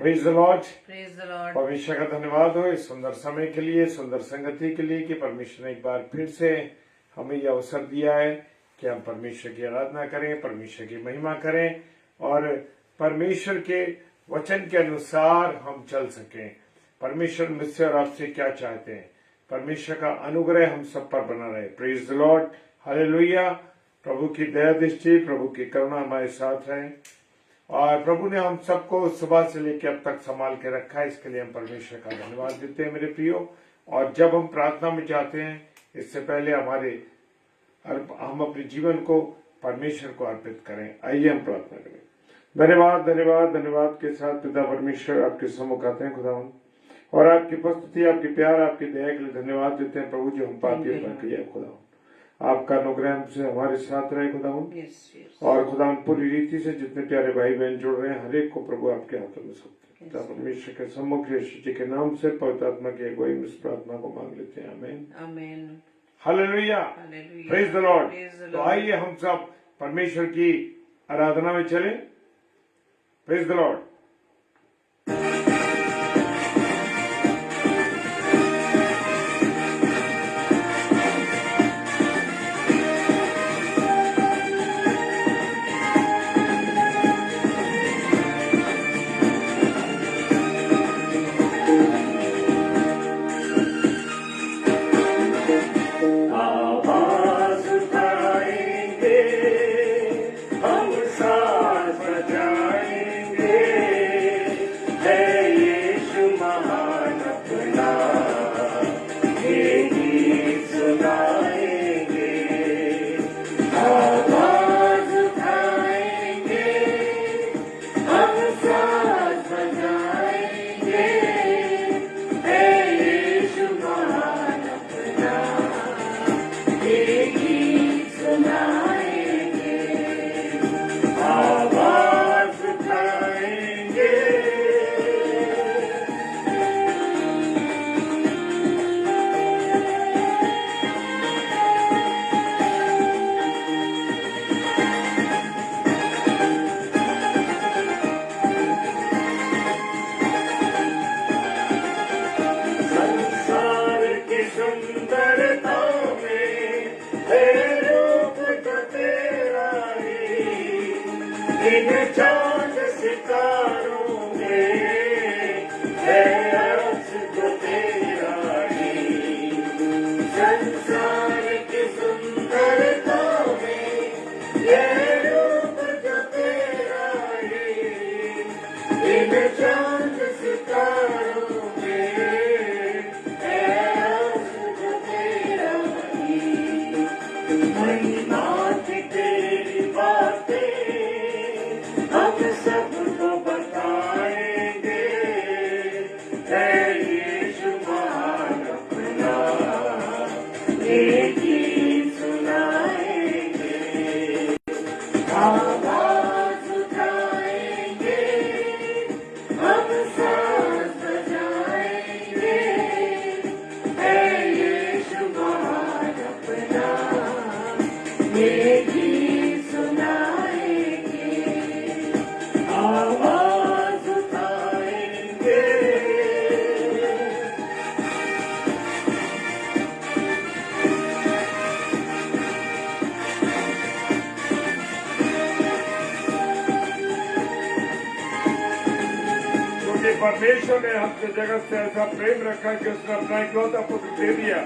Praise the Lord. Praise the Lord. परमेश्वर का धन्यवाद हो इस सुंदर समय के लिए, सुंदर संगति के लिए कि परमेश्वर ने एक बार फिर से हमें यह अवसर दिया है कि हम परमेश्वर की आराधना करें, परमेश्वर की महिमा करें और परमेश्वर के वचन के अनुसार हम चल सकें। परमेश्वर मुझसे और आपसे क्या चाहते हैं, परमेश्वर का अनुग्रह हम सब पर बना रहे। Praise the Lord, hallelujah. प्रभु की दया दृष्टि, प्रभु की करुणा हमारे साथ है और प्रभु ने हम सबको सुबह से लेकर अब तक संभाल के रखा है। इसके लिए हम परमेश्वर का धन्यवाद देते हैं मेरे प्रियो। और जब हम प्रार्थना में जाते हैं, इससे पहले हम अपने जीवन को परमेश्वर को अर्पित करें। आइए हम प्रार्थना करें। धन्यवाद धन्यवाद धन्यवाद के साथ पिता परमेश्वर आपके सम्मुख आते हैं खुदावन, और आपकी उपस्थिति, आपके प्यार, आपकी दया के लिए धन्यवाद देते हैं प्रभु जो हम पापी बन किया खुदावन। आपका अनुग्रह से हमारे साथ रहे खुदावन। और खुदावन पूरी रीति से जितने प्यारे भाई बहन जुड़ रहे हैं, हर एक को प्रभु आपके हाथों में सौंपते हैं। परमेश्वर के सम्मुख यीशु जी के नाम से पवित्र आत्मा की अगुवाई में इस प्रार्थना को मांग लेते हैं। आमीन आमीन। Hallelujah, praise the Lord. तो आइए हम सब परमेश्वर की आराधना में चलें। Praise the Lord. परमेश्वर ने हमसे जगत से ऐसा प्रेम रखा कि उसने अपना इकलौता पुत्र दे दिया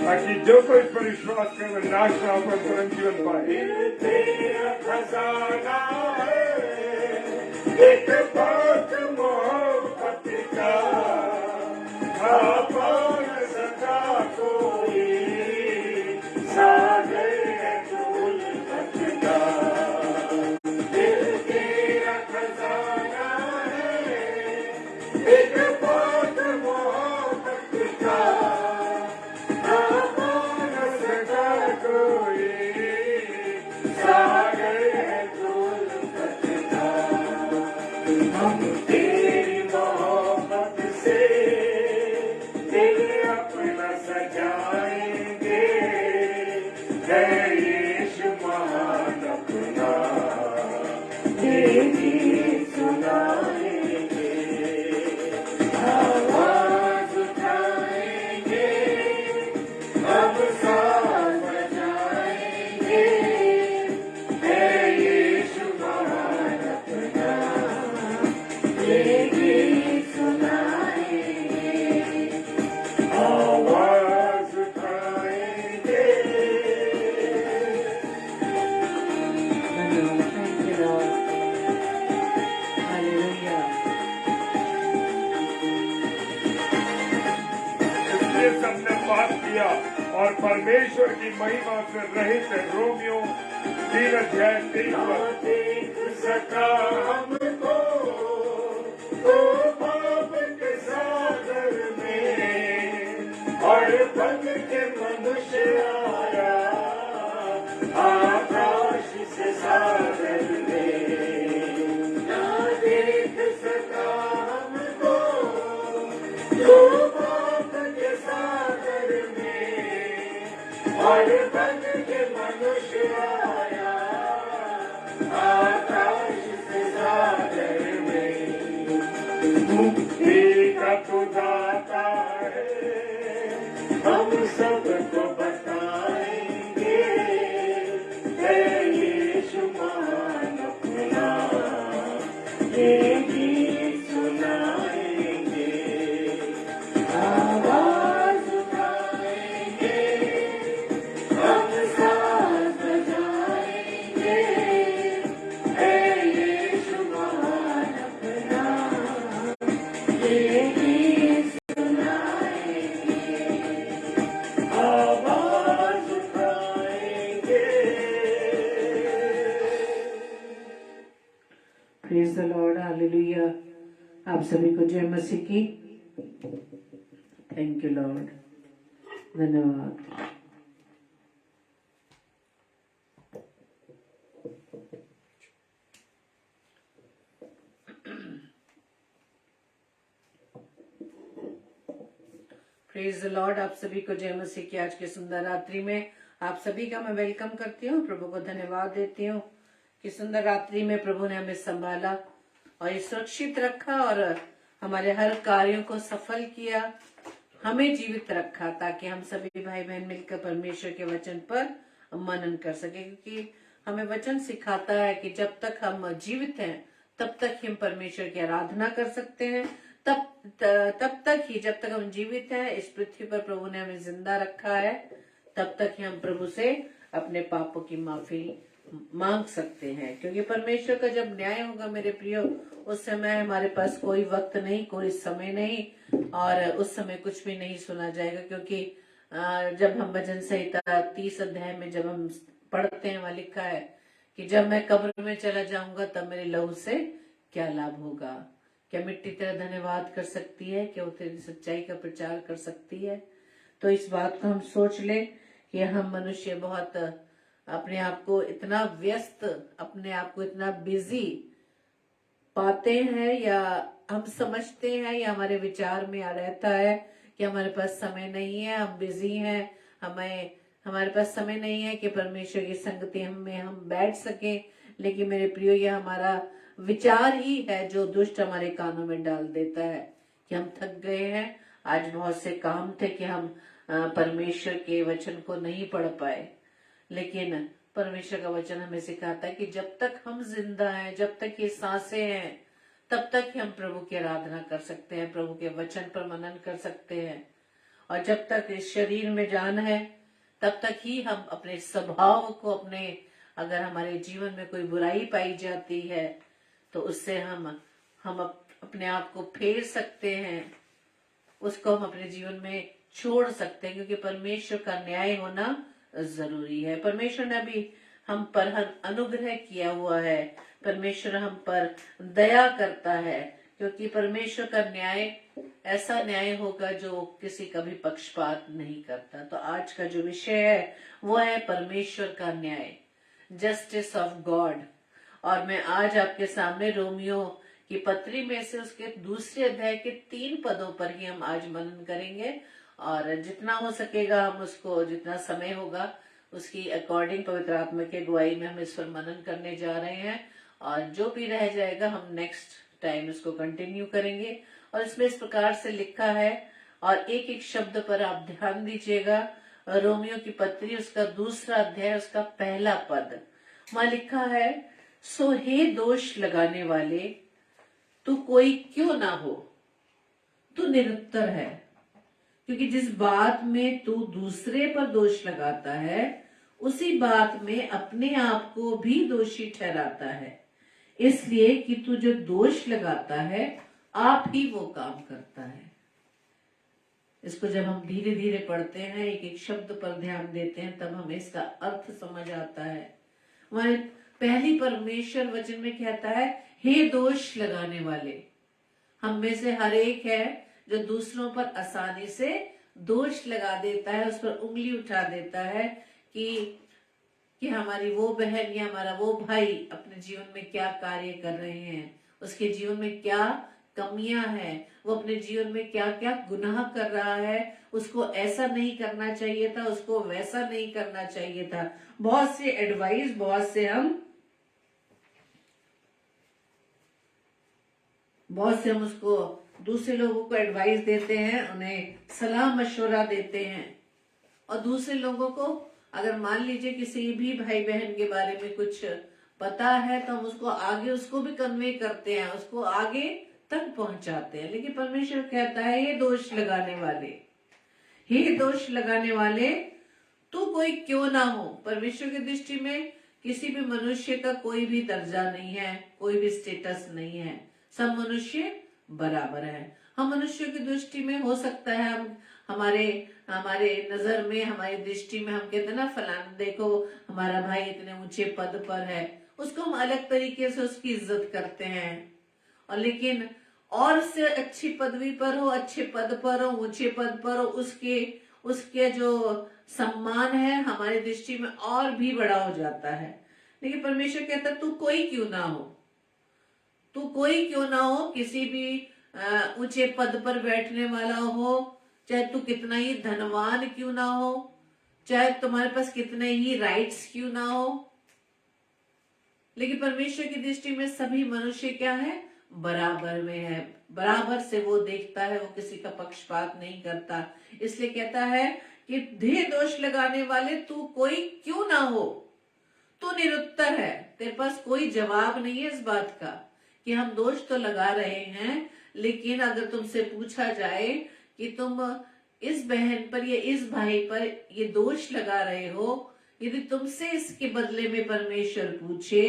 ताकि जो कोई इस पर विश्वास करे वह नाश ना होकर परम जीवन पाए। तेरा खजाना है एक बात मोहब्बत का, पार सका कोई सागर है गुलबत का। तेरा खजाना एक बात मोहब्बत का, पार सका कोई सागर है गुलबत का। हम तेरी मोहब्बत से दिल अपना सजाएंगे, है यीशु महान अपना ये गीत सुनाएंगे। ये गीत सुनाएंगे, आवाज उठाएंगे। धन्यवाद, थैंक यू लॉर्ड, हालेलुया। इसलिए सबने बात किया और परमेश्वर की महिमा से रहित रोमियो 3:23 ना देख सका हमको तो पाप के सागर में और बन के मनुष्य आया आकाश से सागर में, ना देख सका हमको तो पाप के सागर में और बन के मनुष्य आया आकाश से सागर में। मुक्ति का तो दाता है, हम सबको बताएंगे है यीशु महान अपना, ये गीत सुनाएंगे, आवाज उठाएंगे, हम साथ बजाएंगे है यीशु महान अपना, ये गीत सुनाएंगे, आवाज उठाएंगे। Praise the Lord, hallelujah. आप सभी को जय मसीह की। थैंक यू लॉर्ड, धन्यवाद। प्रेज द लॉर्ड, आप सभी को जय मसीह की। आज के सुंदर रात्रि में आप सभी का मैं वेलकम करती हूँ, प्रभु को धन्यवाद देती हूँ कि सुंदर रात्रि में प्रभु ने हमें संभाला और ये सुरक्षित रखा और हमारे हर कार्यों को सफल किया, हमें जीवित रखा ताकि हम सभी भाई बहन मिलकर परमेश्वर के वचन पर मनन कर सके, क्योंकि हमें वचन सिखाता है कि जब तक हम जीवित हैं तब तक ही हम परमेश्वर की आराधना कर सकते हैं, तब तक ही जब तक हम जीवित हैं इस पृथ्वी पर प्रभु ने हमें जिंदा रखा है, तब तक ही हम प्रभु से अपने पापों की माफी मांग सकते हैं। क्योंकि परमेश्वर का जब न्याय होगा मेरे प्रियो, उस समय हमारे पास कोई वक्त नहीं, कोई समय नहीं और उस समय कुछ भी नहीं सुना जाएगा। क्योंकि जब हम भजन संहिता 30 अध्याय में जब हम पढ़ते हैं, वहां लिखा है कि जब मैं कब्र में चला जाऊंगा तब मेरे लहू से क्या लाभ होगा। क्या मिट्टी तेरा धन्यवाद कर सकती है? क्या वो तेरी सच्चाई का प्रचार कर सकती है? तो इस बात को हम सोच ले कि हम मनुष्य बहुत अपने आप को इतना व्यस्त, अपने आप को इतना बिजी पाते हैं, या हम समझते हैं या हमारे विचार में आ रहता है कि हमारे पास समय नहीं है, हम बिजी हैं, हमारे पास समय नहीं है कि परमेश्वर की संगति में हम बैठ सके। लेकिन मेरे प्रियो, ये हमारा विचार ही है जो दुष्ट हमारे कानों में डाल देता है कि हम थक गए हैं, आज बहुत से काम थे कि हम परमेश्वर के वचन को नहीं पढ़ पाए। लेकिन परमेश्वर का वचन हमें सिखाता है कि जब तक हम जिंदा हैं, जब तक ये सांसें हैं, तब तक ही हम प्रभु की आराधना कर सकते हैं, प्रभु के वचन पर मनन कर सकते हैं। और जब तक इस शरीर में जान है तब तक ही हम अपने स्वभाव को, अगर हमारे जीवन में कोई बुराई पाई जाती है तो उससे हम अपने आप को फेर सकते हैं, उसको हम अपने जीवन में छोड़ सकते हैं। क्योंकि परमेश्वर का न्याय होना जरूरी है। परमेश्वर ने भी हम पर अनुग्रह किया हुआ है, परमेश्वर हम पर दया करता है, क्योंकि परमेश्वर का न्याय ऐसा न्याय होगा जो किसी का भी पक्षपात नहीं करता। तो आज का जो विषय है वो है परमेश्वर का न्याय, जस्टिस ऑफ गॉड। और मैं आज आपके सामने रोमियो की पत्री में से उसके दूसरे अध्याय के 3 पदों पर ही हम आज मनन करेंगे, और जितना हो सकेगा हम उसको, जितना समय होगा उसकी अकॉर्डिंग पवित्र आत्मा की अगुवाई में हम इस पर मनन करने जा रहे हैं। और जो भी रह जाएगा हम नेक्स्ट टाइम इसको कंटिन्यू करेंगे। और इसमें इस प्रकार से लिखा है, और एक एक शब्द पर आप ध्यान दीजिएगा। रोमियो की पत्री उसका दूसरा अध्याय उसका पहला पद, वहां लिखा है, सो हे दोष लगाने वाले, तू कोई क्यों ना हो, तू निरुत्तर है। क्योंकि जिस बात में तू दूसरे पर दोष लगाता है, उसी बात में अपने आप को भी दोषी ठहराता है। इसलिए कि तू जो दोष लगाता है, आप ही वो काम करता है। इसको जब हम धीरे धीरे पढ़ते हैं, एक एक शब्द पर ध्यान देते हैं, तब हमें इसका अर्थ समझ आता है। हमारे पहली परमेश्वर वचन में कहता है, हे दोष लगाने वाले। हम में से हर एक है जो दूसरों पर आसानी से दोष लगा देता है, उस पर उंगली उठा देता है कि हमारी वो बहन या हमारा वो भाई अपने जीवन में क्या कार्य कर रहे हैं, उसके जीवन में क्या कमियां हैं, वो अपने जीवन में क्या क्या गुनाह कर रहा है, उसको ऐसा नहीं करना चाहिए था, उसको वैसा नहीं करना चाहिए था। बहुत से एडवाइस, बहुत से हम उसको दूसरे लोगों को एडवाइस देते हैं, उन्हें सलाह मशवरा देते हैं। और दूसरे लोगों को अगर मान लीजिए किसी भी भाई बहन के बारे में कुछ पता है, तो हम उसको आगे उसको भी कन्वे करते हैं, उसको आगे तक पहुंचाते हैं। लेकिन परमेश्वर कहता है, ये दोष लगाने वाले, हे दोष लगाने वाले, तू कोई क्यों ना हो। परमेश्वर की दृष्टि में किसी भी मनुष्य का कोई भी दर्जा नहीं है, कोई भी स्टेटस नहीं है, सब मनुष्य बराबर है। हम मनुष्यों की दृष्टि में हो सकता है हम हमारे नजर में, हमारी दृष्टि में हम कहते हैं ना, फलाना देखो हमारा भाई इतने ऊंचे पद पर है, उसको हम अलग तरीके से उसकी इज्जत करते हैं। और लेकिन और से अच्छी पदवी पर हो, अच्छे पद पर हो, ऊंचे पद पर हो, उसके जो सम्मान है हमारी दृष्टि में और भी बड़ा हो जाता है। लेकिन परमेश्वर कहता है, तू कोई क्यों ना हो, तू कोई क्यों ना हो, किसी भी ऊंचे पद पर बैठने वाला हो, चाहे तू कितना ही धनवान क्यों ना हो, चाहे तुम्हारे पास कितने ही राइट्स क्यों ना हो, लेकिन परमेश्वर की दृष्टि में सभी मनुष्य क्या है, बराबर में है। बराबर से वो देखता है, वो किसी का पक्षपात नहीं करता। इसलिए कहता है कि हे दोष लगाने वाले, तू कोई क्यों ना हो, तू निरुत्तर है। तेरे पास कोई जवाब नहीं है इस बात का कि हम दोष तो लगा रहे हैं, लेकिन अगर तुमसे पूछा जाए कि तुम इस बहन पर या इस भाई पर ये दोष लगा रहे हो, यदि तुमसे इसके बदले में परमेश्वर पूछे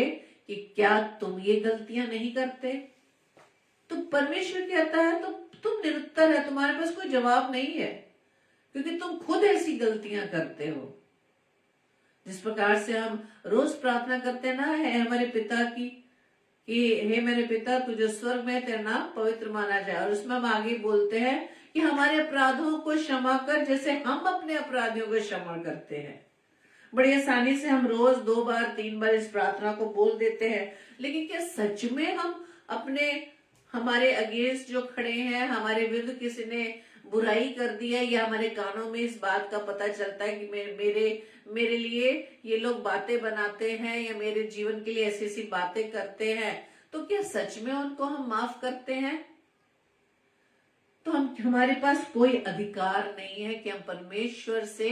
कि क्या तुम ये गलतियां नहीं करते, तो परमेश्वर कहता है तो तुम निरुत्तर है, तुम्हारे पास कोई जवाब नहीं है, क्योंकि तुम खुद ऐसी गलतियां करते हो। जिस प्रकार से हम रोज प्रार्थना करते ना है हमारे पिता की, कि हे मेरे पिता, तुझे स्वर्ग में तेरा नाम पवित्र माना जाए, और उसमें हम आगे बोलते हैं कि हमारे अपराधों को क्षमा कर, जैसे हम अपने अपराधियों को क्षमा करते हैं। बड़ी आसानी से हम रोज 2 बार 3 बार इस प्रार्थना को बोल देते हैं, लेकिन क्या सच में हम हमारे अगेंस्ट जो खड़े हैं, हमारे विरुद्ध किसी ने बुराई कर दी है, या हमारे कानों में इस बात का पता चलता है कि मेरे लिए ये लोग बातें बनाते हैं या मेरे जीवन के लिए ऐसी ऐसी बातें करते हैं, तो क्या सच में उनको हम माफ करते हैं? तो हमारे पास कोई अधिकार नहीं है कि हम परमेश्वर से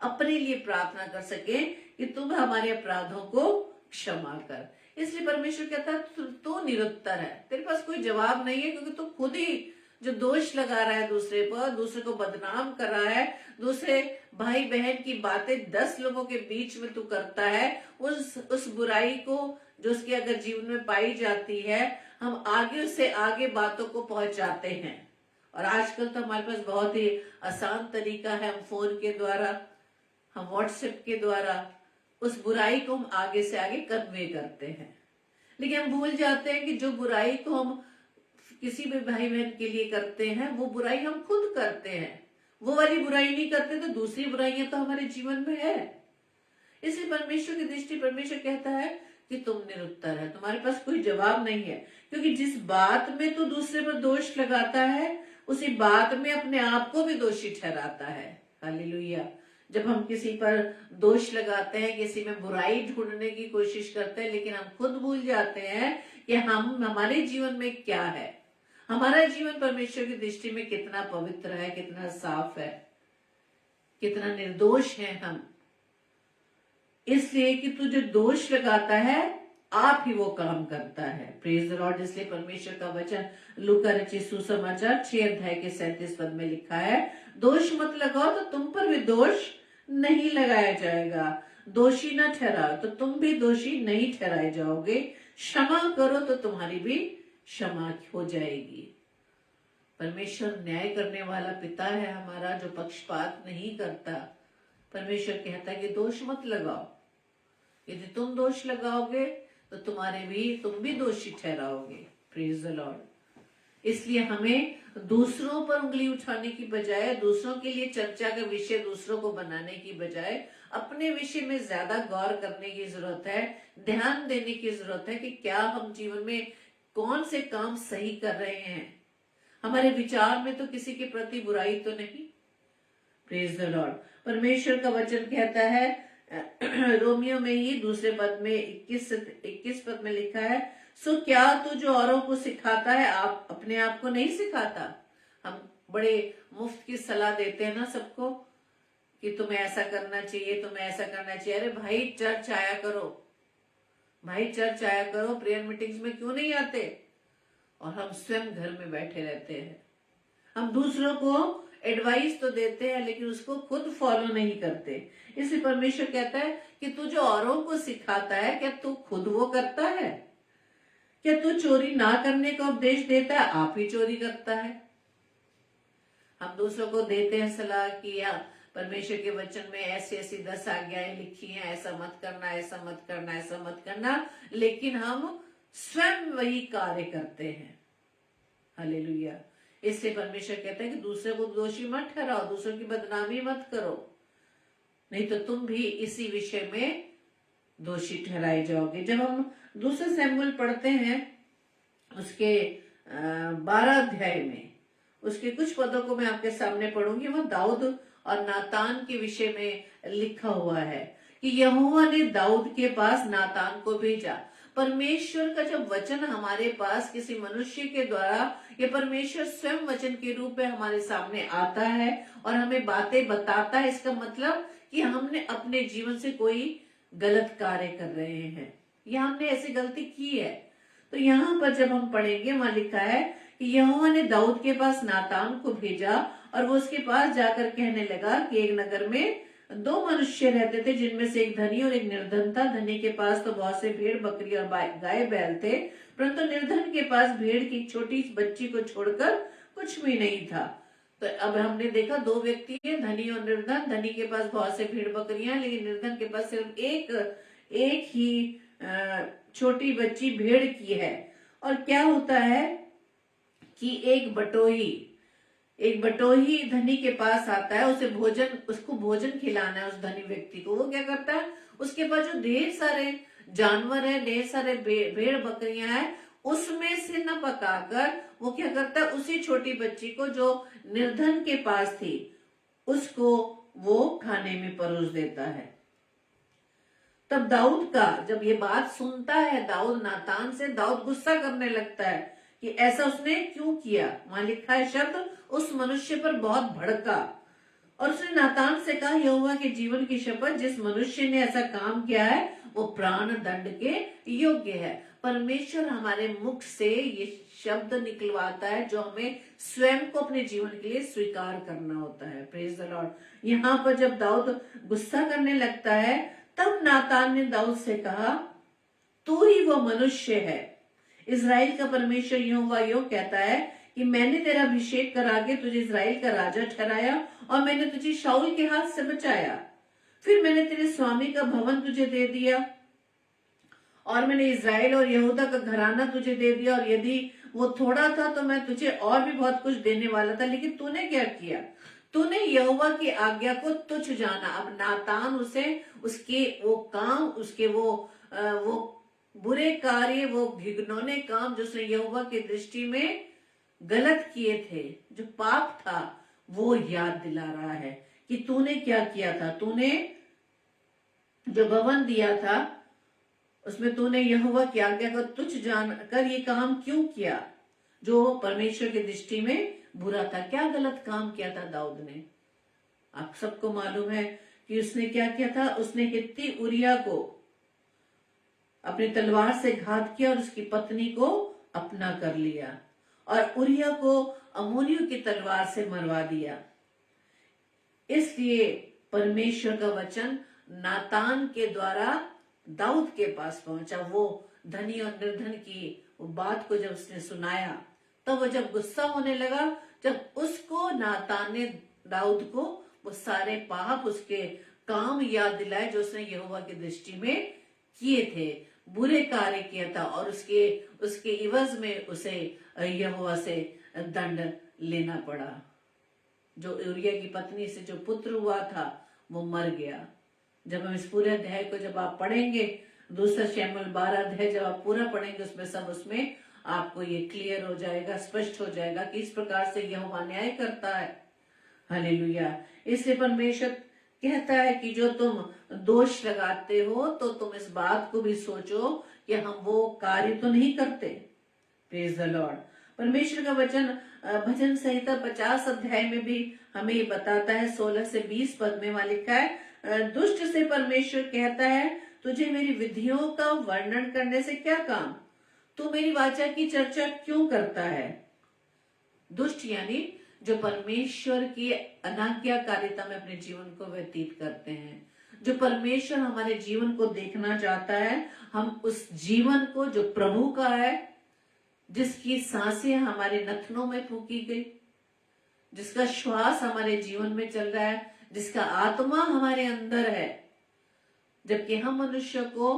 अपने लिए प्रार्थना कर सके कि तुम हमारे अपराधों को क्षमा कर। इसलिए परमेश्वर कहता है तू निरुत्तर है, तेरे पास कोई जवाब नहीं है, क्योंकि तू खुद ही जो दोष लगा रहा है दूसरे पर, दूसरे को बदनाम कर रहा है, दूसरे भाई बहन की बातें 10 लोगों के बीच में तू करता है। उस बुराई को जो उसके अगर जीवन में पाई जाती है, हम आगे से आगे बातों को पहुंचाते हैं। और आजकल तो हमारे पास बहुत ही आसान तरीका है, हम फोन के द्वारा, हम व्हाट्सएप के द्वारा उस बुराई को हम आगे से आगे कन्वे करते हैं। लेकिन हम भूल जाते हैं कि जो बुराई को हम किसी भी भाई बहन के लिए करते हैं, वो बुराई हम खुद करते हैं। वो वाली बुराई नहीं करते तो दूसरी बुराइयां तो हमारे जीवन में है। इसलिए परमेश्वर की दृष्टि, परमेश्वर कहता है कि तुम निरुत्तर है, तुम्हारे पास कोई जवाब नहीं है, क्योंकि जिस बात में तू दूसरे पर दोष लगाता है, उसी बात में अपने आप को भी दोषी ठहराता है। हालेलुया। जब हम किसी पर दोष लगाते हैं, किसी में बुराई ढूंढने की कोशिश करते हैं, लेकिन हम खुद भूल जाते हैं कि हमारे जीवन में क्या है, हमारा जीवन परमेश्वर की दृष्टि में कितना पवित्र है, कितना साफ है, कितना निर्दोष है हम। इसलिए कि तू जो दोष लगाता है, आप ही वो काम करता है। Praise the Lord. इसलिए परमेश्वर का वचन लूका रचित सुसमाचार 6 अध्याय के 37 पद में लिखा है, दोष मत लगाओ तो तुम पर भी दोष नहीं लगाया जाएगा, दोषी न ठहराओ तो तुम भी दोषी नहीं ठहराए जाओगे, क्षमा करो तो तुम्हारी भी क्षमा हो जाएगी। परमेश्वर न्याय करने वाला पिता है हमारा, जो पक्षपात नहीं करता। परमेश्वर कहता है कि दोष मत लगाओ, यदि तुम दोष लगाओगे तो तुम भी दोषी ठहराओगे। Praise the Lord. इसलिए हमें दूसरों पर उंगली उठाने की बजाय, दूसरों के लिए चर्चा का विषय दूसरों को बनाने की बजाय अपने विषय में ज्यादा गौर करने की जरूरत है, ध्यान देने की जरूरत है कि क्या हम जीवन में कौन से काम सही कर रहे हैं। हमारे विचार में तो किसी के प्रति बुराई तो नहीं। Praise the Lord. परमेश्वर का वचन कहता है रोमियो में ही दूसरे पद में 21 पद में लिखा है, सो क्या तू जो औरों को सिखाता है आप अपने आप को नहीं सिखाता। हम बड़े मुफ्त की सलाह देते हैं ना सबको कि तुम्हें ऐसा करना चाहिए, तुम्हें ऐसा करना चाहिए। अरे भाई चर्च आया करो, भाई चर्च आया करो, प्रेयर मीटिंग्स में क्यों नहीं आते। और हम स्वयं घर में बैठे रहते हैं। हम दूसरों को एडवाइस तो देते हैं लेकिन उसको खुद फॉलो नहीं करते। इसलिए परमेश्वर कहता है कि तू जो औरों को सिखाता है, क्या तू खुद वो करता है? क्या तू चोरी ना करने का उपदेश देता है, आप ही चोरी करता है। हम दूसरों को देते हैं सलाह कि परमेश्वर के वचन में ऐसी ऐसी 10 आज्ञाएं लिखी हैं, ऐसा मत करना, ऐसा मत करना, ऐसा मत करना, लेकिन हम स्वयं वही कार्य करते हैं। हालेलुया। इसलिए परमेश्वर कहता है कि दूसरे को दोषी मत ठहराओ, दूसरों की बदनामी मत करो, नहीं तो तुम भी इसी विषय में दोषी ठहराए जाओगे। जब हम दूसरे सैमुएल पढ़ते हैं उसके 12 अध्याय में, उसके कुछ पदों को मैं आपके सामने पढ़ूंगी। वह दाऊद और नातान के विषय में लिखा हुआ है कि यहोवा ने दाऊद के पास नातान को भेजा। परमेश्वर का जब वचन हमारे पास किसी मनुष्य के द्वारा या परमेश्वर स्वयं वचन के रूप में हमारे सामने आता है और हमें बातें बताता है, इसका मतलब कि हमने अपने जीवन से कोई गलत कार्य कर रहे हैं या हमने ऐसी गलती की है। तो यहाँ पर जब हम पढ़ेंगे, वहां लिखा है कि यहोवा ने दाऊद के पास नातान को भेजा और वो उसके पास जाकर कहने लगा कि एक नगर में 2 मनुष्य रहते थे, जिनमें से एक धनी और एक निर्धन था। धनी के पास तो बहुत से भेड़ बकरी और गाय बैल थे, परंतु निर्धन के पास भेड़ की छोटी बच्ची को छोड़कर कुछ भी नहीं था। तो अब हमने देखा 2 व्यक्ति है, धनी और निर्धन। धनी के पास बहुत से भेड़ बकरियां, लेकिन निर्धन के पास सिर्फ एक ही छोटी बच्ची भेड़ की है। और क्या होता है कि एक बटोही धनी के पास आता है, उसको भोजन खिलाना है उस धनी व्यक्ति को। वो क्या करता है, उसके पास जो ढेर सारे जानवर है, ढेर सारे भेड़ बकरियां हैं, उसमें से न पकाकर वो क्या करता है, उसी छोटी बच्ची को जो निर्धन के पास थी उसको वो खाने में परोस देता है। तब दाऊद का जब ये बात सुनता है दाऊद नातान से, दाऊद गुस्सा करने लगता है कि ऐसा उसने क्यों किया। वहां लिखा है शब्द, उस मनुष्य पर बहुत भड़का और उसने नातान से कहा, यहोवा के जीवन की शपथ, जिस मनुष्य ने ऐसा काम किया है वो प्राण दंड के योग्य है। परमेश्वर हमारे मुख से ये शब्द निकलवाता है जो हमें स्वयं को अपने जीवन के लिए स्वीकार करना होता है। Praise the Lord. यहाँ पर जब दाऊद गुस्सा करने लगता है, तब नातान ने दाऊद से कहा, तू ही वो मनुष्य है। इजराइल का परमेश्वर यहोवा यूं कहता है कि मैंने तेरा अभिषेक करा के तुझे इजराइल का राजा ठहराया और मैंने तुझे शाऊल के हाथ से बचाया। फिर मैंने तेरे स्वामी का भवन तुझे दे दिया और मैंने इजराइल और यहूदा का घराना तुझे दे दिया, और यदि वो थोड़ा था तो मैं तुझे और भी बहुत कुछ देने वाला था, लेकिन तूने क्या किया, तूने यहोवा की आज्ञा को तुच्छ जाना। अब नातान उसके वो काम, उसके वो बुरे कार्य, वो घिनौने काम जो उसने यहोवा की दृष्टि में गलत किए थे, जो पाप था, वो याद दिला रहा है कि तूने क्या किया था। तूने जो भवन दिया था उसमें तूने यहोवा की आज्ञा को तुच्छ जानकर ये काम क्यों किया जो परमेश्वर की दृष्टि में बुरा था। क्या गलत काम किया था दाऊद ने? आप सबको मालूम है कि उसने क्या किया था। उसने हित्ती उरिया को अपनी तलवार से घात किया और उसकी पत्नी को अपना कर लिया और उरिया को अम्मोनियों की तलवार से मरवा दिया। इसलिए परमेश्वर का वचन नातान के द्वारा दाऊद के पास पहुंचा। वो धनी और निर्धन की वो बात को जब उसने सुनाया, तब वो जब गुस्सा होने लगा, जब उसको नातान ने दाऊद को वो सारे पाप, उसके काम याद दिलाए जो उसने यहोवा की दृष्टि में किए थे, बुरे कार्य किया था, और उसके इवज में उसे यहोवा से दंड लेना पड़ा। जो उरिया की पत्नी से जो पुत्र हुआ था वो मर गया। जब हम इस पूरे अध्याय को जब आप पढ़ेंगे, दूसरा शमूएल 12 अध्याय जब आप पूरा पढ़ेंगे, उसमें आपको ये क्लियर हो जाएगा, स्पष्ट हो जाएगा कि इस प्रकार से यहोवा न्याय करता है। हालेलुया। इसलिए परमेश्वर कहता है कि जो तुम दोष लगाते हो तो तुम इस बात को भी सोचो कि हम वो कार्य तो नहीं करते। Praise the Lord. परमेश्वर का वचन भजन संहिता 50 अध्याय में भी हमें ये बताता है, 16 से 20 पद में वहां लिखा है, दुष्ट से परमेश्वर कहता है, तुझे मेरी विधियों का वर्णन करने से क्या काम, तू मेरी वाचा की चर्चा क्यों करता है। दुष्ट यानी जो परमेश्वर की अनाज्ञाकारिता में अपने जीवन को व्यतीत करते हैं, जो परमेश्वर हमारे जीवन को देखना चाहता है, हम उस जीवन को जो प्रभु का है, जिसकी सांसें हमारे नथनों में फूकी गई, जिसका श्वास हमारे जीवन में चल रहा है, जिसका आत्मा हमारे अंदर है, जबकि हम मनुष्य को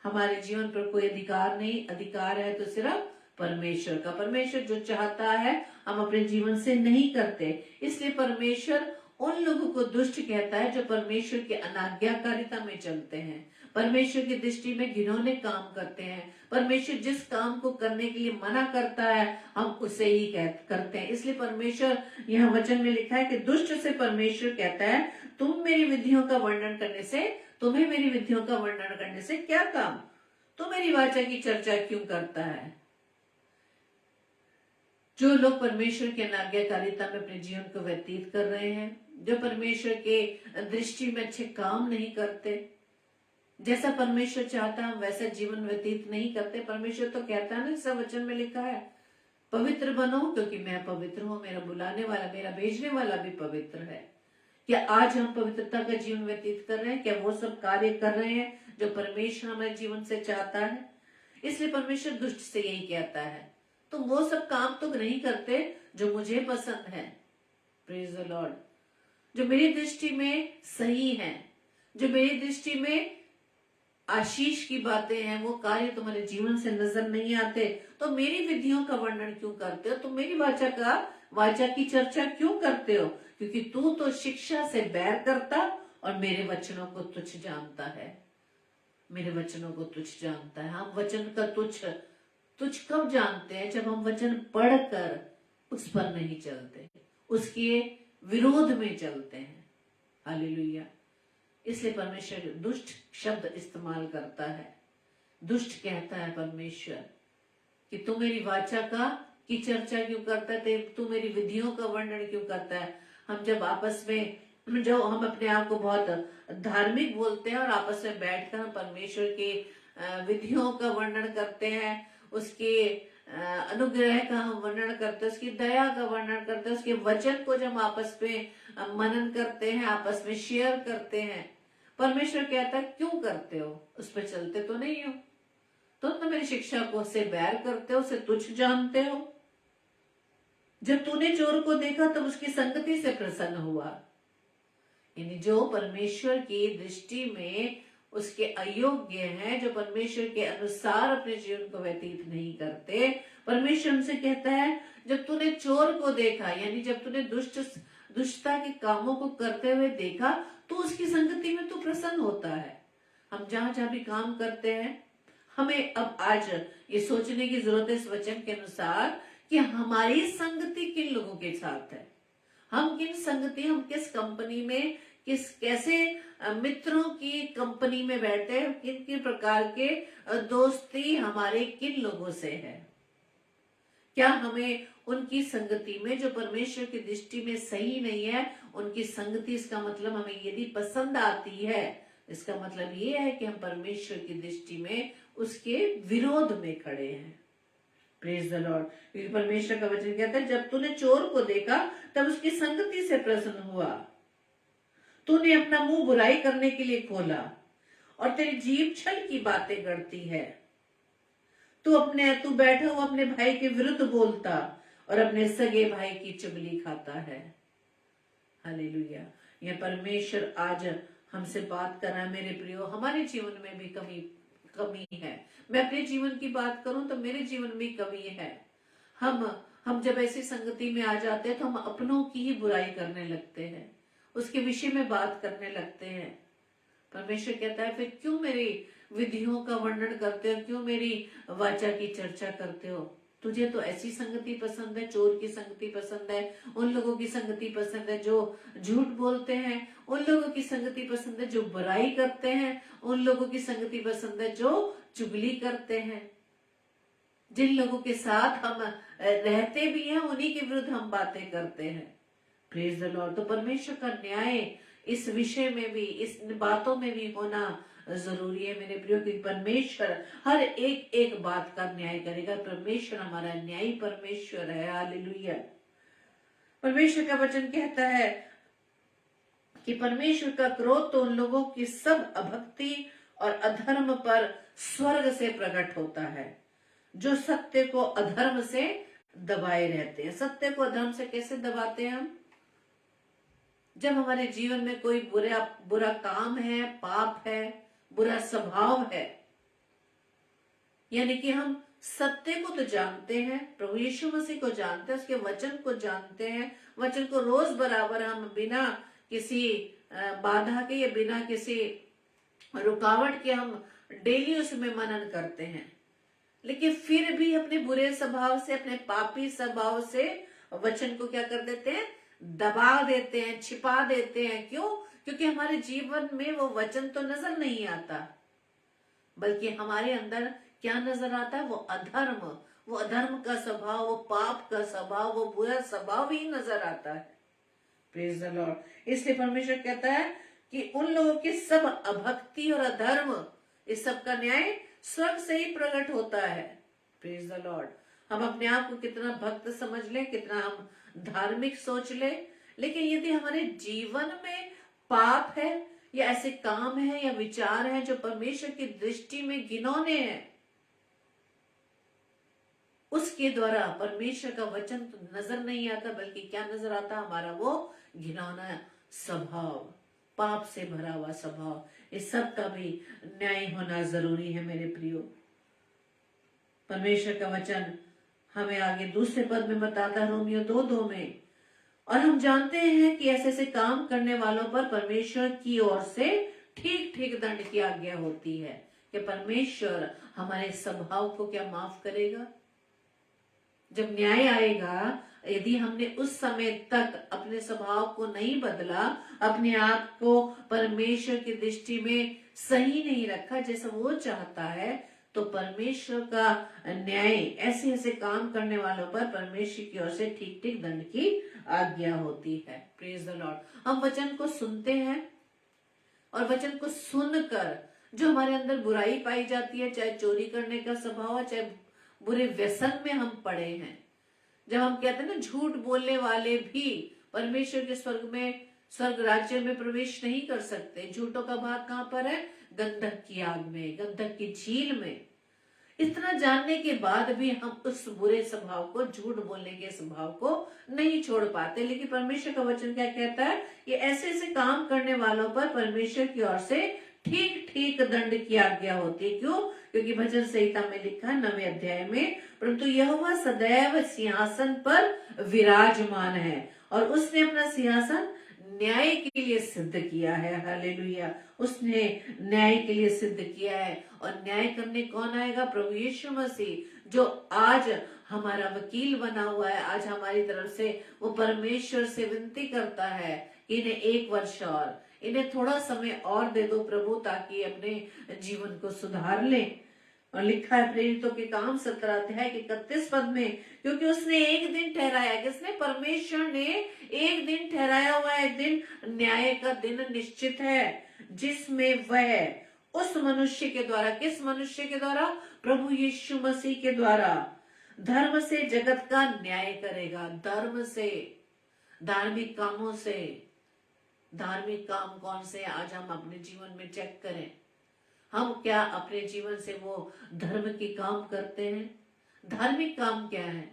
हमारे जीवन पर कोई अधिकार नहीं, अधिकार है तो सिर्फ परमेश्वर का। परमेश्वर जो चाहता है हम अपने जीवन से नहीं करते। इसलिए परमेश्वर उन लोगों को दुष्ट कहता है जो परमेश्वर की अनाज्ञाकारिता में चलते हैं, परमेश्वर की दृष्टि में घिनौने काम करते हैं। परमेश्वर जिस काम को करने के लिए मना करता है हम उसे ही करते हैं। इसलिए परमेश्वर यहाँ वचन में लिखा है कि दुष्ट से परमेश्वर कहता है, तुम्हें मेरी विधियों का वर्णन करने से क्या काम, तो मेरी वाचा की चर्चा क्यों करता है। जो लोग परमेश्वर की अनाज्ञाकारिता में अपने जीवन को व्यतीत कर रहे हैं, जो परमेश्वर के दृष्टि में अच्छे काम नहीं करते, जैसा परमेश्वर चाहता है हम वैसा जीवन व्यतीत नहीं करते। परमेश्वर तो कहता है ना, सब वचन में लिखा है, पवित्र बनो क्योंकि मैं पवित्र हूँ, मेरा बुलाने वाला, मेरा भेजने वाला भी पवित्र है। क्या आज हम पवित्रता का जीवन व्यतीत कर रहे हैं? क्या वो सब कार्य कर रहे हैं जो परमेश्वर हमारे जीवन से चाहता है? इसलिए परमेश्वर दुष्ट से यही कहता है, तुम वो सब काम तो नहीं करते जो मुझे पसंद है। Praise the Lord. जो मेरी दृष्टि में सही है, जो मेरी दृष्टि में आशीष की बातें हैं, वो कार्य तुम्हारे जीवन से नजर नहीं आते, तो मेरी विधियों का वर्णन क्यों करते हो? तुम मेरी वाचा की चर्चा क्यों करते हो? क्योंकि तू तो शिक्षा से बैर करता और मेरे वचनों को तुच्छ जानता है। मेरे वचनों को तुच्छ जानता है। हम वचन का तुच्छ कब जानते हैं? जब हम वचन पढ़कर उस पर नहीं चलते, उसके विरोध में चलते हैं। हालेलुया। इसलिए परमेश्वर दुष्ट शब्द इस्तेमाल करता है। दुष्ट कहता है परमेश्वर कि तू मेरी वाचा की चर्चा क्यों करता है, तू मेरी विधियों का वर्णन क्यों करता है। हम जब आपस में जो हम अपने आप को बहुत धार्मिक बोलते हैं और आपस में बैठकर हम परमेश्वर की विधियों का वर्णन करते हैं, उसके अनुग्रह का हम वर्णन करते हैं, उसकी दया का वर्णन करते हैं, उसके वचन को जब हम आपस में मनन करते हैं, आपस में शेयर करते हैं, परमेश्वर कहता है क्यों करते हो? उस पर चलते तो नहीं हो। तुम तो मेरी शिक्षा को से बैर करते हो, उसे तुच्छ जानते हो। जब तूने चोर को देखा तब उसकी संगति से प्रसन्न हुआ। यानी जो परमेश्वर की दृष्टि में उसके अयोग्य हैं, जो परमेश्वर के अनुसार अपने जीवन को व्यतीत नहीं करते, परमेश्वर उनसे कहता है जब तूने चोर को देखा, यानी जब तूने दुष्टता के कामों को करते हुए देखा, तो उसकी संगति में तू प्रसन्न होता है। हम जहां जहां भी काम करते हैं, हमें अब आज ये सोचने की जरूरत है इस वचन के अनुसार कि हमारी संगति किन लोगों के साथ है, हम किस कंपनी में, कैसे मित्रों की कंपनी में बैठे हैं, किन प्रकार के दोस्ती हमारे किन लोगों से है। क्या हमें उनकी संगति में जो परमेश्वर की दृष्टि में सही नहीं है, उनकी संगति, इसका मतलब हमें यदि पसंद आती है, इसका मतलब ये है कि हम परमेश्वर की दृष्टि में उसके विरोध में खड़े हैं। Praise the Lord. क्योंकि परमेश्वर का वचन कहता है जब तूने चोर को देखा तब उसकी संगति से प्रसन्न हुआ, तूने अपना मुंह बुराई करने के लिए खोला और तेरी जीभ छल की बातें करती है। तू बैठा हुआ अपने भाई के विरुद्ध बोलता और अपने सगे भाई की चुगली खाता है। हालेलुया। यह परमेश्वर आज हमसे बात कर रहा है मेरे प्रियो। हमारे जीवन में भी कमी है। मैं अपने जीवन की बात करूं तो मेरे जीवन में कमी है। हम जब ऐसी संगति में आ जाते हैं तो हम अपनों की ही बुराई करने लगते हैं, उसके विषय में बात करने लगते हैं। परमेश्वर कहता है फिर क्यों मेरी विधियों का वर्णन करते हो, क्यों मेरी वाचा की चर्चा करते हो? तुझे तो ऐसी संगति पसंद है, चोर की संगति पसंद है, उन लोगों की संगति पसंद है जो झूठ बोलते हैं, उन लोगों की संगति पसंद है जो बुराई करते हैं, उन लोगों की संगति पसंद है जो चुगली करते हैं। जिन लोगों के साथ हम रहते भी हैं उन्हीं के विरुद्ध हम बातें करते हैं। Praise the Lord. तो परमेश्वर का न्याय इस विषय में भी, इस बातों में भी होना जरूरी है मेरे प्रियो, कि परमेश्वर हर एक बात का न्याय करेगा। परमेश्वर हमारा न्यायी परमेश्वर है। हालेलुया। परमेश्वर का वचन कहता है कि परमेश्वर का क्रोध तो उन लोगों की सब अभक्ति और अधर्म पर स्वर्ग से प्रकट होता है जो सत्य को अधर्म से दबाए रहते हैं। सत्य को अधर्म से कैसे दबाते हैं हम? जब हमारे जीवन में कोई बुरा काम है, पाप है, बुरा स्वभाव है, यानी कि हम सत्य को तो जानते हैं, प्रभु यीशु मसीह को जानते हैं, उसके वचन को जानते हैं, वचन को रोज बराबर हम बिना किसी बाधा के या बिना किसी रुकावट के हम डेली उसमें मनन करते हैं, लेकिन फिर भी अपने बुरे स्वभाव से, अपने पापी स्वभाव से वचन को क्या कर देते हैं? दबा देते हैं, छिपा देते हैं। क्यों? क्योंकि हमारे जीवन में वो वचन तो नजर नहीं आता, बल्कि हमारे अंदर क्या नजर आता है? वो अधर्म का स्वभाव, वो पाप का स्वभाव, वो बुरा स्वभाव ही नजर आता है। Praise the Lord. इसलिए परमेश्वर कहता है कि उन लोगों की सब अभक्ति और अधर्म, इस सब का न्याय स्वर्ग से ही प्रकट होता है। Praise the Lord. हम अपने आप को कितना भक्त समझ लें, कितना हम धार्मिक सोच ले, लेकिन यदि हमारे जीवन में पाप है या ऐसे काम है या विचार है जो परमेश्वर की दृष्टि में घिनौने हैं, उसके द्वारा परमेश्वर का वचन तो नजर नहीं आता, बल्कि क्या नजर आता? हमारा वो घिनौना स्वभाव, पाप से भरा हुआ स्वभाव। इस सब का भी न्याय होना जरूरी है मेरे प्रियो। परमेश्वर का वचन हमें आगे दूसरे पद में बताता है, रोमियो 2:2 में, और हम जानते हैं कि ऐसे ऐसे काम करने वालों पर परमेश्वर की ओर से ठीक ठीक दंड की आज्ञा होती है। कि परमेश्वर हमारे स्वभाव को क्या माफ करेगा? जब न्याय आएगा, यदि हमने उस समय तक अपने स्वभाव को नहीं बदला, अपने आप को परमेश्वर की दृष्टि में सही नहीं रखा जैसा वो चाहता है, तो परमेश्वर का न्याय ऐसे ऐसे काम करने वालों पर परमेश्वर की ओर से ठीक ठीक दंड की आज्ञा होती है। Praise the Lord. हम वचन को सुनते हैं और वचन को सुनकर जो हमारे अंदर बुराई पाई जाती है, चाहे चोरी करने का स्वभाव है, चाहे बुरे व्यसन में हम पड़े हैं, जब हम कहते हैं ना झूठ बोलने वाले भी परमेश्वर के स्वर्ग राज्य में प्रवेश नहीं कर सकते। झूठों का भाग कहाँ पर है? गंधक की आग में, गंधक की झील में। इतना जानने के बाद भी हम उस बुरे स्वभाव को, झूठ बोलने के स्वभाव को नहीं छोड़ पाते। लेकिन परमेश्वर का वचन क्या कहता है? कि ऐसे ऐसे काम करने वालों पर परमेश्वर की ओर से ठीक ठीक दंड की आज्ञा होती है। क्यों? क्योंकि भजन संहिता में लिखा है 9वें अध्याय में, परंतु यहोवा सदैव सिंहासन पर विराजमान है और उसने अपना सिंहासन न्याय के लिए सिद्ध किया है। हालेलुया। उसने न्याय के लिए सिद्ध किया है। और न्याय करने कौन आएगा? प्रभु यीशु मसीह, जो आज हमारा वकील बना हुआ है। आज हमारी तरफ से वो परमेश्वर से विनती करता है कि इन्हें 1 वर्ष और, इन्हें थोड़ा समय और दे दो प्रभु, ताकि अपने जीवन को सुधार लें। और लिखा है प्रेरितों के काम 17 अध्याय के 31 पद में, क्योंकि उसने एक दिन ठहराया, किसने? परमेश्वर ने एक दिन ठहराया हुआ है। एक दिन न्याय का दिन निश्चित है, जिसमें वह उस मनुष्य के द्वारा, किस मनुष्य के द्वारा? प्रभु यीशु मसीह के द्वारा धर्म से जगत का न्याय करेगा। धर्म से, धार्मिक कामों से। धार्मिक काम कौन से? आज हम अपने जीवन में चेक करें, हम क्या अपने जीवन से वो धर्म के काम करते हैं? धार्मिक काम क्या है?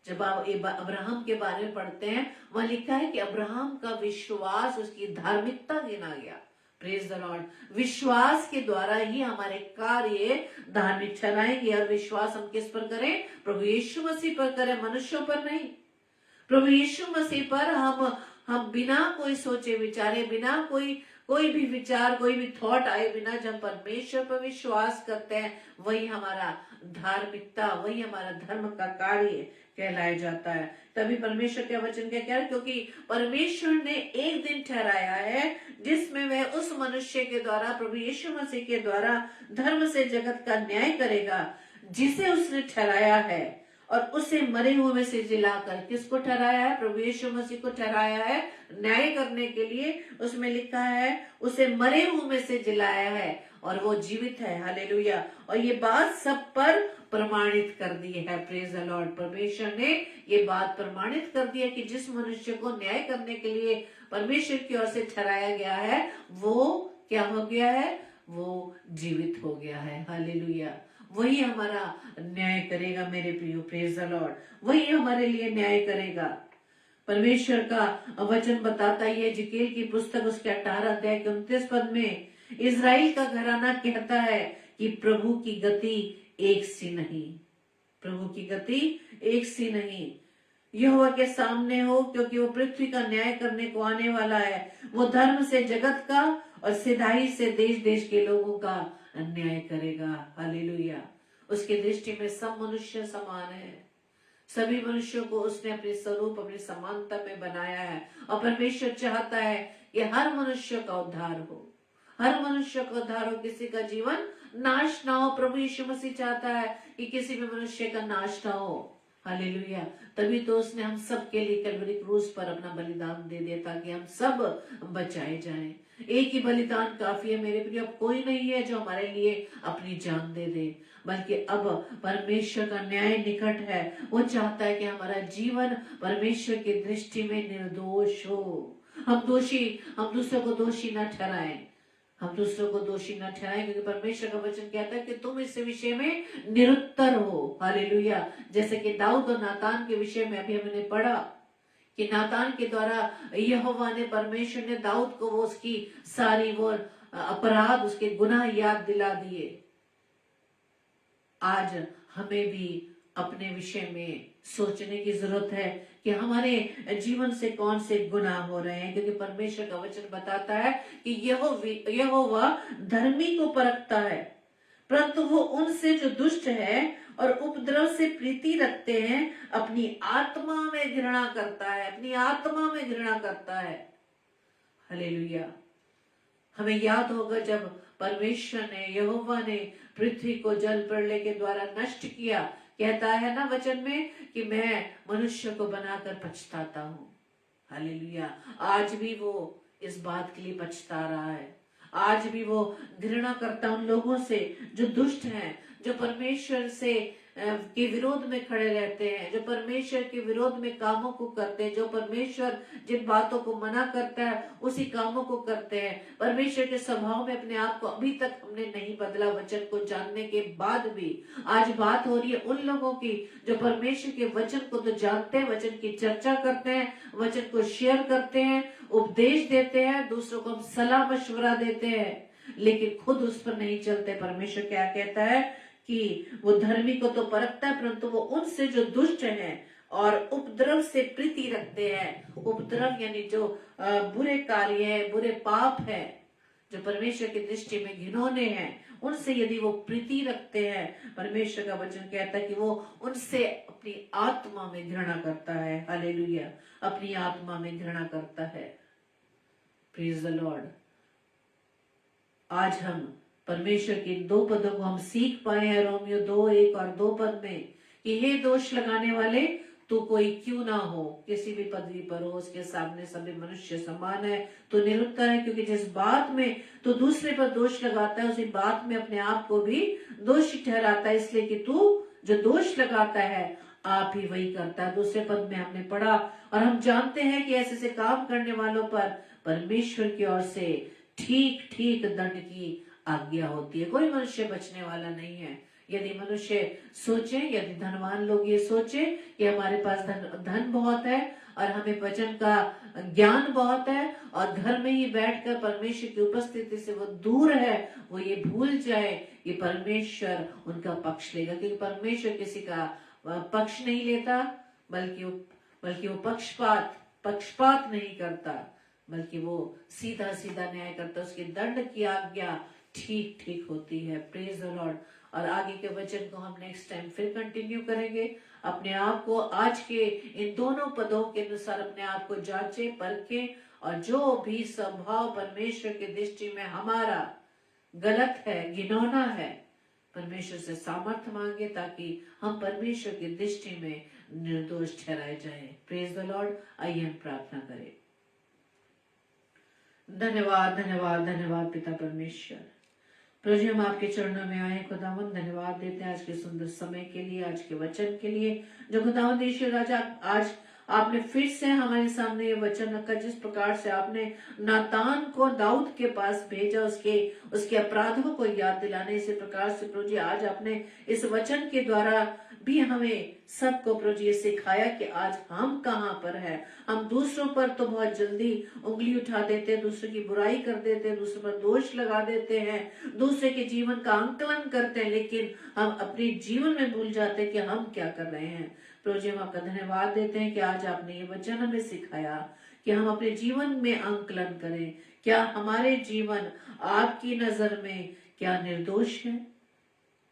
जब आप अब्राहम के बारे में पढ़ते हैं, वहां लिखा है कि अब्राहम का विश्वास, उसकी धार्मिकता गिना गया। Praise the Lord. विश्वास के द्वारा ही हमारे कार्य धार्मिक ठहराएंगे। और विश्वास हम किस पर करें? प्रभु यीशु मसीह पर करें, मनुष्यों पर नहीं। प्रभु यीशु मसीह पर हम बिना कोई सोचे विचारे, बिना कोई भी विचार, कोई भी थॉट आए बिना जब परमेश्वर पर विश्वास करते हैं, वही हमारा धार्मिकता, वही हमारा धर्म का कार्य कहलाया जाता है। तभी परमेश्वर के वचन क्या कह रहा है? क्योंकि परमेश्वर ने एक दिन ठहराया है जिसमें वह उस मनुष्य के द्वारा, प्रभु यीशु मसीह के द्वारा धर्म से जगत का न्याय करेगा, जिसे उसने ठहराया है। और उसे मरे हुए में से जिलाकर, किसको ठहराया है? प्रभु यीशु मसीह को ठहराया है न्याय करने के लिए। उसमें लिखा है उसे मरे हुए में से जिलाया है और वो जीवित है। हालेलुया। और ये बात सब पर प्रमाणित कर दी है। Praise the Lord. परमेश्वर ने ये बात प्रमाणित कर दी है कि जिस मनुष्य को न्याय करने के लिए परमेश्वर की ओर से ठहराया गया है, वो क्या हो गया है? वो जीवित हो गया है। हालेलुया। वही हमारा न्याय करेगा मेरे प्रियो। Praise the Lord. वही हमारे लिए न्याय करेगा। परमेश्वर का वचन बताता है, जिकेल की पुस्तक उसके 18 अध्याय के 29 पद में, इजराइल का घराना कहता है कि प्रभु की गति एक सी नहीं। प्रभु की गति एक सी नहीं। यहोवा के सामने हो, क्योंकि वो पृथ्वी का न्याय करने को आने वाला है। वो धर्म से जगत का और सिधाई से देश देश के लोगों का अन्याय करेगा। हालेलुया। उसकी दृष्टि में सब मनुष्य समान है। सभी मनुष्यों को उसने अपने स्वरूप, अपनी समानता में बनाया है। और परमेश्वर चाहता है कि हर मनुष्य का उद्धार हो, हर मनुष्य का उद्धार हो, किसी का जीवन नाश ना हो। प्रभु यीशु मसीह चाहता है कि किसी भी मनुष्य का नाश ना हो। हालेलुया। तभी तो उसने हम सब के लिए कलवरी क्रूस पर अपना बलिदान दे दिया, ताकि हम सब बचाए जाएं। एक ही बलिदान काफी है मेरे प्रिय। अब कोई नहीं है जो हमारे लिए अपनी जान दे दे, बल्कि अब परमेश्वर का न्याय निकट है। वो चाहता है कि हमारा जीवन परमेश्वर की दृष्टि में निर्दोष हो। हम दूसरों को दोषी न ठहराएं। हम दूसरों को दोषी न ठहराएं, क्योंकि परमेश्वर का वचन कहता है कि तुम इस विषय में निरुत्तर हो। हालेलुया। जैसे कि दाऊद और नातान के विषय में अभी हमने पढ़ा कि नातान के द्वारा यहोवा ने, परमेश्वर ने दाऊद को वो उसकी सारी वो अपराध, उसके गुनाह याद दिला दिए। आज हमें भी अपने विषय में सोचने की जरूरत है कि हमारे जीवन से कौन से गुनाह हो रहे हैं, क्योंकि परमेश्वर का वचन बताता है कि यहोवा धर्मी को परखता है, परंतु वो उनसे जो दुष्ट है और उपद्रव से प्रीति रखते हैं अपनी आत्मा में घृणा करता है। अपनी आत्मा में घृणा करता है। हालेलुया। हमें याद होगा जब परमेश्वर ने, यहोवा ने पृथ्वी को जल प्रलय के द्वारा नष्ट किया, कहता है ना वचन में कि मैं मनुष्य को बनाकर पछताता हूँ। हालेलुया। आज भी वो इस बात के लिए पछता रहा है। आज भी वो घृणा करता उन लोगों से जो दुष्ट हैं, जो परमेश्वर से के विरोध में खड़े रहते हैं, जो परमेश्वर के विरोध में कामों को करते हैं, जो परमेश्वर जिन बातों को मना करता है उसी कामों को करते हैं। परमेश्वर के स्वभाव में अपने आप को अभी तक हमने नहीं बदला, वचन को जानने के बाद भी। आज बात हो रही है उन लोगों की जो परमेश्वर के वचन को तो जानते हैं, वचन की चर्चा करते हैं, वचन को शेयर करते हैं, उपदेश देते हैं, दूसरों को हम सलाह मशवरा देते हैं, लेकिन खुद उस पर नहीं चलते। परमेश्वर क्या कहता है कि वो धर्मी को तो परखता है, परंतु वो उनसे जो दुष्ट हैं और उपद्रव से प्रीति रखते हैं। उपद्रव यानी जो बुरे कार्य है, बुरे पाप है, जो परमेश्वर की दृष्टि में घिनौने हैं, उनसे यदि वो प्रीति रखते हैं, परमेश्वर का वचन कहता है कि वो उनसे अपनी आत्मा में घृणा करता है। हालेलुया। अपनी आत्मा में घृणा करता है। Praise the Lord. आज हम परमेश्वर के 2 पदों को हम सीख पाए हैं। रोमियो 2:1 और 2 पद में कि हे दोष लगाने वाले, तो कोई क्यों ना हो, किसी भी पदवी पर हो, उसके सामने सभी मनुष्य समान है, तो निरुत्तर है। क्योंकि जिस बात में तो दूसरे पर दोष लगाता है, उसी बात में अपने आप को भी दोषी ठहराता है, इसलिए कि तू जो दोष लगाता है आप ही वही करता है। दूसरे पद में हमने पढ़ा, और हम जानते हैं कि ऐसे काम करने वालों पर परमेश्वर की ओर से ठीक ठीक दंड की आज्ञा होती है। कोई मनुष्य बचने वाला नहीं है। यदि मनुष्य सोचे, यदि धनवान लोग ये सोचे कि हमारे पास धन बहुत है और हमें वचन का ज्ञान बहुत है, और घर में ही बैठकर परमेश्वर की उपस्थिति से वो दूर है, वो ये भूल जाए कि परमेश्वर उनका पक्ष लेगा। क्योंकि परमेश्वर किसी का पक्ष नहीं लेता, बल्कि वो पक्षपात नहीं करता, बल्कि वो सीधा सीधा न्याय करता। उसके दंड की आज्ञा ठीक ठीक होती है। Praise the Lord. और आगे के वचन को हम नेक्स्ट टाइम फिर कंटिन्यू करेंगे। अपने आप को आज के इन दोनों पदों के अनुसार अपने आप को जांचे, परखे, और जो भी स्वभाव परमेश्वर की दृष्टि में हमारा गलत है, घिनौना है, परमेश्वर से सामर्थ्य मांगे, ताकि हम परमेश्वर की दृष्टि में निर्दोष ठहराए जाएं। Praise the Lord. आइए हम प्रार्थना करें। धन्यवाद धन्यवाद धन्यवाद पिता परमेश्वर। प्रभु जी, हम आपके चरणों में आए खुदावन, धन्यवाद देते हैं आज के सुंदर समय के लिए, आज के वचन के लिए, जो खुदावन ईश्वर राजा आज आपने फिर से हमारे सामने ये वचन रखा। जिस प्रकार से आपने नातान को दाऊद के पास भेजा उसके अपराधों को याद दिलाने, इसी प्रकार से प्रभु जी आज आपने इस वचन के द्वारा भी हमें सबको प्रभु जी सिखाया कि आज हम कहाँ पर है। हम दूसरों पर तो बहुत जल्दी उंगली उठा देते हैं, दूसरों की बुराई कर देते हैं, दूसरों पर दोष लगा देते हैं, दूसरे के जीवन का आंकलन करते हैं, लेकिन हम अपने जीवन में भूल जाते हैं कि हम क्या कर रहे हैं। प्रभु जी, हम आपका धन्यवाद देते हैं कि आज आपने ये वचन हमें सिखाया कि हम अपने जीवन में आंकलन करें। क्या हमारे जीवन आपकी नजर में क्या निर्दोष है?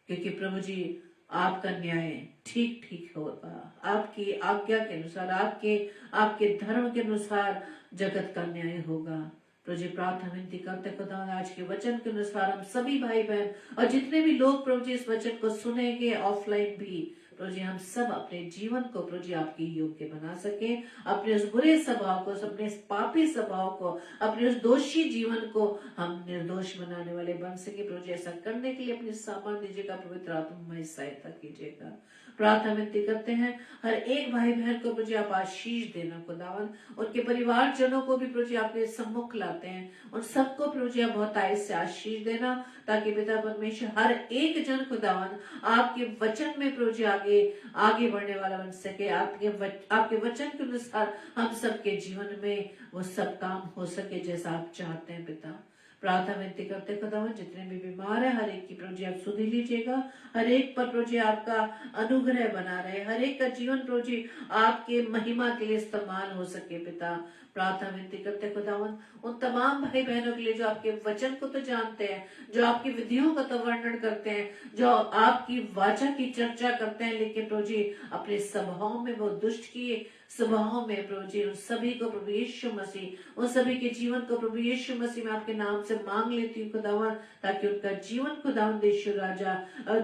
क्योंकि प्रभु जी आपका न्याय ठीक ठीक होगा, आपकी आज्ञा के अनुसार, आपके धर्म के अनुसार जगत का न्याय होगा। प्रभु जी प्रार्थना विनती करते खुदा आज के वचन के अनुसार हम सभी भाई बहन और जितने भी लोग प्रभु जी इस वचन को सुनेंगे ऑफलाइन भी, प्रभु जी हम सब अपने जीवन को प्रभु जी आपकी योग्य बना सके, अपने उस बुरे स्वभाव को, अपने इस पापी स्वभाव को, अपने उस दोषी जीवन को हम निर्दोष बनाने वाले बन सके। प्रभु जी ऐसा करने के लिए अपनी सामर्थ्य दीजिएगा, पवित्र आत्मा में सहायता कीजिएगा। प्रार्थना विनती करते हैं हर एक भाई बहन को प्रभु जी आप आशीष देना खुदावन, उनके परिवारजनों को भी प्रभु जी आपके सम्मुख लाते हैं, उन सबको प्रभु जी आप बहुत आय से आशीष देना, ताकि पिता परमेश्वर हर एक जन खुदावन आपके वचन में प्रभु जी आगे बढ़ने वाला बन सके। आपके वचन के अनुसार हम सबके जीवन में वो सब काम हो सके जैसा आप चाहते हैं पिता। प्रार्थना विनती करते खुदावन जितने भी बीमार है हर एक की प्रभु जी आप सुधि लीजिएगा, हर एक पर प्रभु जी आपका अनुग्रह बना रहे, हर एक का जीवन प्रभु जी आपके महिमा के लिए इस्तेमाल हो सके पिता। प्रार्थना विनती करते खुदावन उन तमाम भाई बहनों के लिए जो आपके वचन को तो जानते हैं, जो आपकी विधियों का तो वर्णन करते हैं, जो आपकी वाचा की चर्चा करते हैं, लेकिन प्रभु जी अपने सभाओं में वो दुष्ट की सभाओं में प्रभु जी उन सभी को प्रभु यीशु मसीह, उन सभी के जीवन को प्रभु यीशु मसीह में आपके नाम से मांग लेती हूँ खुदावन, ताकि उनका जीवन खुदावन यीशु राजा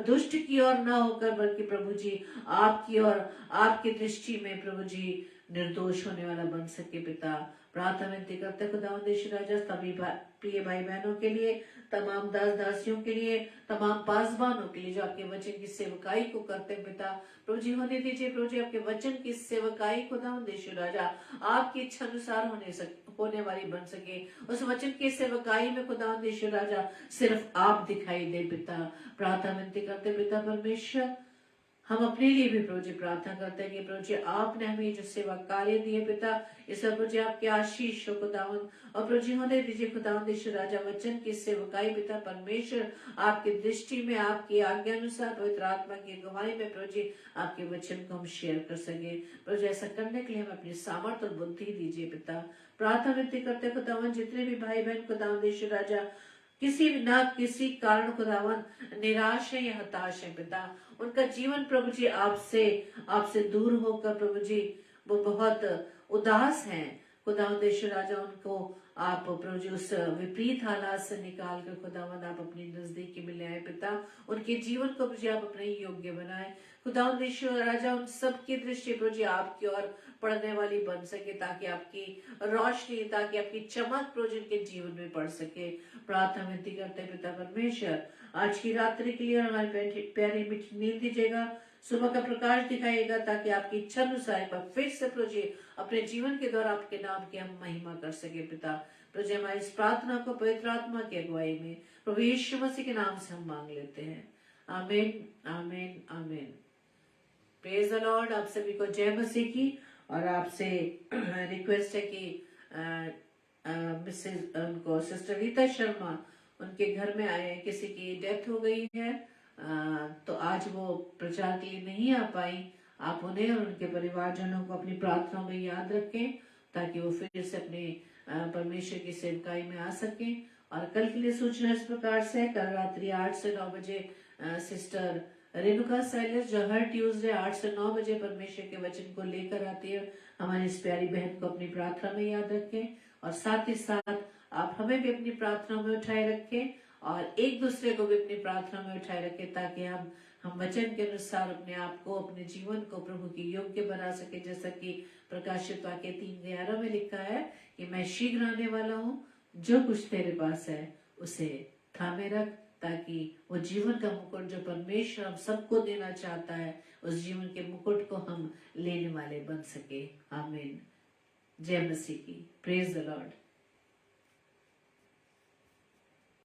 दुष्ट की ओर न होकर बल्कि प्रभु जी आपकी और आपकी दृष्टि में प्रभु जी निर्दोष होने वाला बन सके पिता। प्रार्थना विनती करते खुदावन यीशु राजा सभी प्रिय भाई बहनों के लिए, तमाम दास दासियों के लिए, तमाम पासवानों के लिए जो आपके वचन की सेवकाई को करते हैं पिता, प्रभु जी होने दीजिए प्रभु जी आपके वचन की सेवकाई खुदावंद यीशु राजा आपकी इच्छा अनुसार होने वाली बन सके। उस वचन की सेवकाई में खुदावंद यीशु राजा सिर्फ आप दिखाई दे पिता। प्रार्थना विनती करते पिता परमेश्वर हम अपने लिए भी प्रभु जी प्रार्थना करते हैं कि प्रभु जी आपने हमें जो सेवा कार्य दिए पिता, इस प्रभु जी आपके आशीष हो खुदावन, और प्रभु जी होने दीजिए खुदावंद यीशु राजा वचन की सेवकाई पिता परमेश्वर आपकी दृष्टि में आपकी आज्ञा अनुसार पवित्र आत्मा की गवाही में प्रभु जी आपके वचन को हम शेयर कर सके। प्रभु जी ऐसा करने के लिए हम अपनी सामर्थ्य और बुद्धि दीजिए पिता। प्रार्थना विनती करते खुदावन जितने भी भाई बहन खुदावंद यीशु राजा किसी कारण खुदावन निराश है या हताश है पिता, उनका जीवन प्रभु जी आपसे दूर होकर प्रभु जी वो बहुत उदास हैं, खुदावंद यीशु राजा उनको आप प्रभु जी उस विपरीत हालात से निकाल कर खुदावंद आप अपनी नजदीकी में ले आए पिता। उनके जीवन को प्रभु जी आप अपने योग्य बनाए। खुदावंद यीशु राजा उन सबकी दृष्टि प्रभु जी आपकी ओर पड़ने वाली बन सके, ताकि आपकी रोशनी, ताकि आपकी चमक प्रभु जी उनके जीवन में पड़ सके। प्रार्थना विनती करते हैं पिता परमेश्वर, आज की रात्रि के लिए हमारी प्यारी मीठी नींद दीजिएगा, सुबह का प्रकाश दिखाएगा, ताकि आपकी इच्छा अनुसार एक बार फिर से प्रभु जी अपने जीवन के द्वारा आपके नाम की हम महिमा कर सके पिता। प्रभु जी हमारी इस प्रार्थना को पवित्र आत्मा की अगुवाई में प्रभु यीशु मसीह के नाम से हम मांग लेते हैं। आमीन, आमीन, आमीन। Praise the Lord. आप सभी को जय मसीह की। और आपसे रिक्वेस्ट है कि मिसेज उनको सिस्टर रीता शर्मा, उनके घर में आए, किसी की डेथ हो गई है, तो आज वो प्रचार के लिए नहीं आ पाई। आप उन्हें और उनके परिवारजनों को अपनी प्रार्थना में याद रखें, ताकि वो फिर से अपने परमेश्वर की सेवकाई में आ सकें। और कल के लिए सूचना इस प्रकार से, कल रात्रि 8 से 9 बजे सिस्टर रेणुका साइलस, जो हर ट्यूसडे 8 से 9 बजे परमेश्वर के वचन को लेकर आती है, हमारी इस प्यारी बहन को अपनी प्रार्थना में याद रखें। और साथ ही साथ आप हमें भी अपनी प्रार्थना में उठाए रखें और एक दूसरे को भी अपनी प्रार्थना में उठाए रखें, ताकि हम वचन के अनुसार अपने आप को, अपने जीवन को प्रभु की योग्य बना सके। जैसा कि प्रकाशित वाक्य 3:11 में लिखा है कि मैं शीघ्र आने वाला हूँ, जो कुछ तेरे पास है उसे थामे रख, ताकि वो जीवन का मुकुट जो परमेश्वर हम सबको देना चाहता है, उस जीवन के मुकुट को हम लेने वाले बन सके। आमीन। जय मसीह की। Praise the Lord.